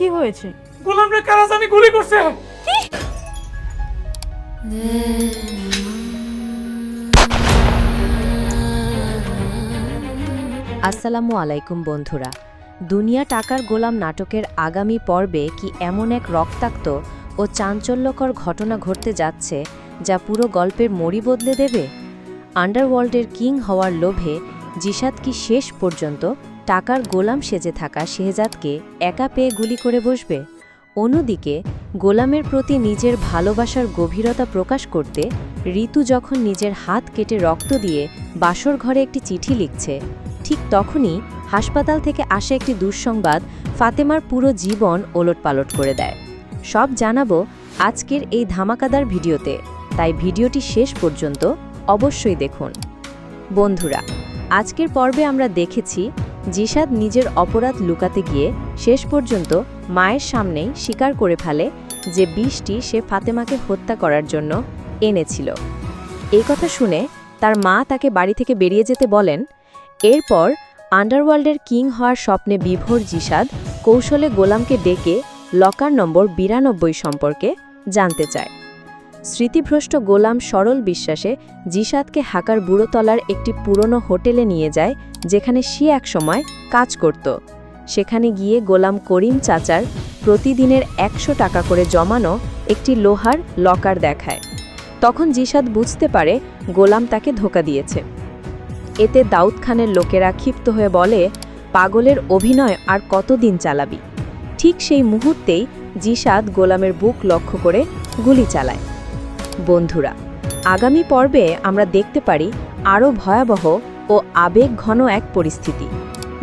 কি হয়েছে? গোলামরে কারা জানি গুলি করছে। আসসালামু আলাইকুম বন্ধুরা। দুনিয়া টাকার গোলাম নাটকের আগামী পর্বে কি এমন এক রক্তাক্ত ও চাঞ্চল্যকর ঘটনা ঘটতে যাচ্ছে যা পুরো গল্পের মোড়ি বদলে দেবে? আন্ডারওয়ার্ল্ডের কিং হওয়ার লোভে জিশাদ কি শেষ পর্যন্ত টাকার গোলাম সেজে থাকা শেহজাদকে একা পেয়ে গুলি করে বসবে? অন্যদিকে গোলামের প্রতি নিজের ভালোবাসার গভীরতা প্রকাশ করতে ঋতু যখন নিজের হাত কেটে রক্ত দিয়ে বাসর ঘরে একটি চিঠি লিখছে, ঠিক তখনই হাসপাতাল থেকে আসা একটি দুঃসংবাদ ফাতেমার পুরো জীবন ওলটপালট করে দেয়। সব জানাবো আজকের এই ধামাকাদার ভিডিওতে, তাই ভিডিওটি শেষ পর্যন্ত অবশ্যই দেখুন। বন্ধুরা, আজকের পর্বে আমরা দেখেছি জিশাদ নিজের অপরাধ লুকাতে গিয়ে শেষ পর্যন্ত মায়ের সামনেই স্বীকার করে ফেলে যে বিষটি সে ফাতেমাকে হত্যা করার জন্য এনেছিল। এই কথা শুনে তার মা তাকে বাড়ি থেকে বেরিয়ে যেতে বলেন। এরপর আন্ডারওয়ার্ল্ডের কিং হওয়ার স্বপ্নে বিভোর জিশাদ কৌশলে গোলামকে ডেকে লকার নম্বর 92 সম্পর্কে জানতে চায়। স্মৃতিভ্রষ্ট গোলাম সরল বিশ্বাসে জিশাদকে হাকার বুড়োতলার একটি পুরনো হোটেলে নিয়ে যায়, যেখানে সে একসময় কাজ করত। সেখানে গিয়ে গোলাম করিম চাচার প্রতিদিনের 100 টাকা করে জমানো একটি লোহার লকার দেখায়। তখন জিশাদ বুঝতে পারে গোলাম তাকে ধোঁকা দিয়েছে। এতে দাউদ খানের লোকেরা ক্ষিপ্ত হয়ে বলে, পাগলের অভিনয় আর কতদিন চালাবি? ঠিক সেই মুহূর্তেই জিশাদ গোলামের বুক লক্ষ্য করে গুলি চালায়। বন্ধুরা, আগামী পর্বে আমরা দেখতে পারি আরও ভয়াবহ ও আবেগঘন এক পরিস্থিতি।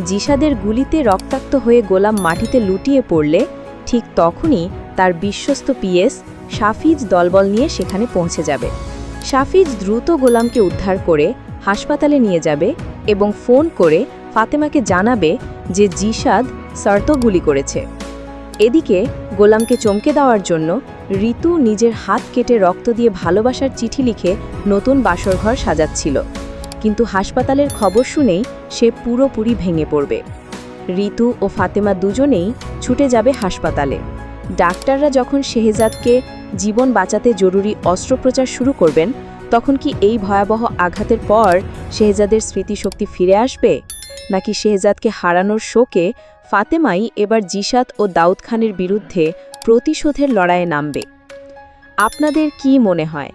জিশাদের গুলিতে রক্তাক্ত হয়ে গোলাম মাটিতে লুটিয়ে পড়লে ঠিক তখনই তার বিশ্বস্ত পিএস শাফিজ দলবল নিয়ে সেখানে পৌঁছে যাবে। শাফিজ দ্রুত গোলামকে উদ্ধার করে হাসপাতালে নিয়ে যাবে এবং ফোন করে ফাতেমাকে জানাবে যে জিশাদ শর্ত গুলি করেছে। এদিকে গোলামকে চমকে দেওয়ার জন্য ঋতু নিজের হাত কেটে রক্ত দিয়ে ভালোবাসার চিঠি লিখে নতুন বাসরঘর সাজাচ্ছিল, কিন্তু হাসপাতালের খবর শুনেই সে পুরোপুরি ভেঙে পড়বে। ঋতু ও ফাতেমা দুজনেই ছুটে যাবে হাসপাতালে। ডাক্তাররা যখন শেহজাদকে জীবন বাঁচাতে জরুরি অস্ত্রোপচার শুরু করবেন, তখন কি এই ভয়াবহ আঘাতের পর শেহজাদের স্মৃতিশক্তি ফিরে আসবে, নাকি শেহজাদকে হারানোর শোকে ফাতেমাই এবার জিশাদ ও দাউদ খানের বিরুদ্ধে প্রতিশোধের লড়াইয়ে নামবে? আপনাদের কি মনে হয়,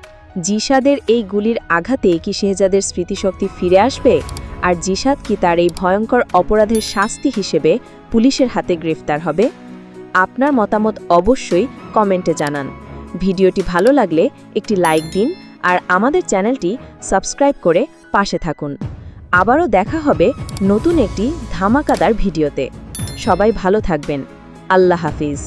জিশাদের এই গুলির আঘাতে কি শেহজাদের স্মৃতিশক্তি ফিরে আসবে, আর জিশাদ কি তার এই ভয়ঙ্কর অপরাধের শাস্তি হিসেবে পুলিশের হাতে গ্রেফতার হবে? আপনার মতামত অবশ্যই কমেন্টে জানান। ভিডিওটি ভালো লাগলে একটি লাইক দিন আর আমাদের চ্যানেলটি সাবস্ক্রাইব করে পাশে থাকুন। আবারও দেখা হবে নতুন একটি ধামাকাদার ভিডিওতে। সবাই ভালো থাকবেন। আল্লাহ হাফিজ।